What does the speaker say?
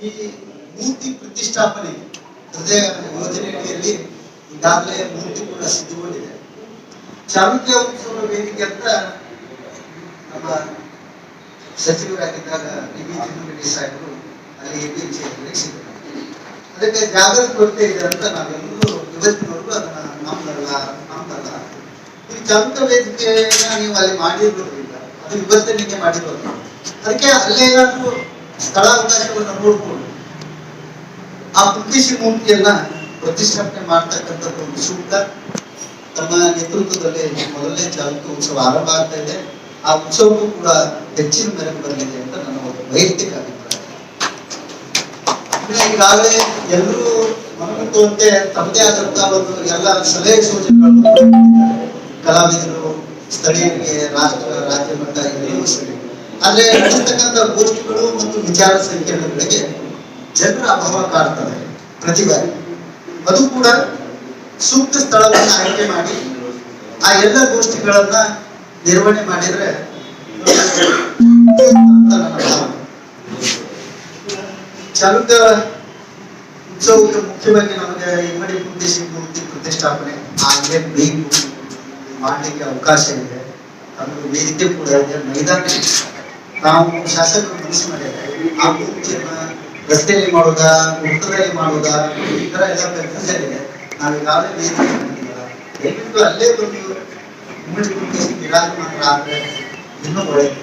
ಈ ಮೂರ್ತಿ ಪ್ರತಿಷ್ಠಾಪನೆ ಹೃದಯ ಯೋಜನೆಯಲ್ಲಿ ಈಗಾಗಲೇ ಮೂರ್ತಿ ಕೂಡ ಸಿದ್ಧಗೊಂಡಿದೆ. ಚಾಲುಕ್ಯ ಉತ್ಸವ ವೇದಿಕೆ ಅಂತ ನಮ್ಮ ಸಚಿವರಾಗಿದ್ದಾಗ ಡಿ.ವಿ. ಜಿಲ್ಲೆರೆಡ್ಡಿ ಸಾಹೇಬರು ಅಲ್ಲಿ ಎಪಿಎಂಸಿಯಲ್ಲಿ ಸಿದ್ಧರು. ಅದಕ್ಕೆ ಜಾಗೃತಿ ಕೊರತೆ ಇದೆ ಅಂತ ನಾವೆಲ್ಲರೂ ಇವತ್ತಿನವರೆಗೂ ಅದನ್ನ ನಮ್ದಲ್ಲ. ಈ ಚಾಲುಕ್ಯ ವೇದಿಕೆಯನ್ನ ನೀವು ಅಲ್ಲಿ ಮಾಡಿರೋದ್ರಿಂದ ಅದು ಇವತ್ತಿನಿಗೆ ಮಾಡಿರೋದು. ಅದಕ್ಕೆ ಅಲ್ಲೇನಾದ್ರೂ ಸ್ಥಳಾವಕಾಶವನ್ನು ನೋಡಿಕೊಂಡು ಆ ಪುಟ್ಟಿಸಿ ಮೂರ್ತಿಯನ್ನ ಪ್ರತಿಷ್ಠಾಪನೆ ಮಾಡ್ತಕ್ಕಂಥದ್ದು ಒಂದು ಸೂಕ್ತ. ತಮ್ಮ ನೇತೃತ್ವದಲ್ಲಿ ಮೊದಲನೇ ಚಾಲುಕ್ಯ ಉತ್ಸವ ಆರಂಭ ಆಗ್ತಾ ಇದೆ. ಆ ಉತ್ಸವಕ್ಕೂ ಕೂಡ ಹೆಚ್ಚಿನ ಮೆರಗು ಬರಲಿದೆ ಅಂತ ನನ್ನ ಒಂದು ವೈಯಕ್ತಿಕ ಅಭಿಪ್ರಾಯ. ಈಗಾಗಲೇ ಎಲ್ಲರೂ ಮನಮುಟ್ಟುವಂತೆ ತಮ್ಮದೇ ಆದಂತಹ ಒಂದು ಎಲ್ಲ ಸಲಹೆ ಸೂಚನೆಗಳನ್ನು ಕಲಾವಿದರು, ಸ್ಥಳೀಯರಿಗೆ, ರಾಜ್ಯ ಮಟ್ಟ ಎಲ್ಲವೂ ಸರಿ. ಆದ್ರೆ ನಡೆಸ್ತಕ್ಕಂಥ ಗೋಷ್ಠಿಗಳು ಮತ್ತು ವಿಚಾರ ಸಂಕಿರಣಗಳಿಗೆ ಜನರ ಅಭಾವ ಕಾಡ್ತದೆ ಪ್ರತಿ ಬಾರಿ. ಅದು ಕೂಡ ಸೂಕ್ತ ಸ್ಥಳವನ್ನು ಆಯ್ಕೆ ಮಾಡಿ ಆ ಎಲ್ಲ ಗೋಷ್ಠಿಗಳನ್ನ ನಿರ್ವಹಣೆ ಮಾಡಿದ್ರೆ ಚಾಲುಕ್ಯ ಉತ್ಸವಕ್ಕೆ ಮುಖ್ಯವಾಗಿ ನಮಗೆ ಇಮ್ಮಡಿ ಪುಟ್ಟಿಸಿ ಮೂರ್ತಿ ಪ್ರತಿಷ್ಠಾಪನೆ ಆಗಲೇ ಬೇಕು, ಮಾಡಲಿಕ್ಕೆ ಅವಕಾಶ ಇದೆ. ಅದು ವೇದಿಕೆ ಕೂಡ ಇದೆ, ಮೈದಾನ ಇದೆ. ನಾವು ಶಾಸಕರು ಮನಸ್ಸು ಮಾಡಿದ್ದೇವೆ ಆ ಮೂರ್ತಿಯನ್ನ ರಸ್ತೆಯಲ್ಲಿ ಮಾಡೋದಾ, ವೃತ್ತದಲ್ಲಿ ಮಾಡೋದಾ, ಈ ತರ ಎಲ್ಲ ಕನ್ಫ್ಯೂಷನ್ ಇದೆ. ನಾವೀಗಾಗಲೇ ವೇದಿಕೆ ಮಾಡಿದ್ದೀವಲ್ಲ, ದಯವಿಟ್ಟು ಅಲ್ಲೇ ಬಂದು ಇಮ್ಮಡಿ ಪುಟ್ಟಿಸಿ ವಿರಾಜಮಾನ ಆದ್ರೆ ಇನ್ನೂ ಒಳ್ಳೆಯದು.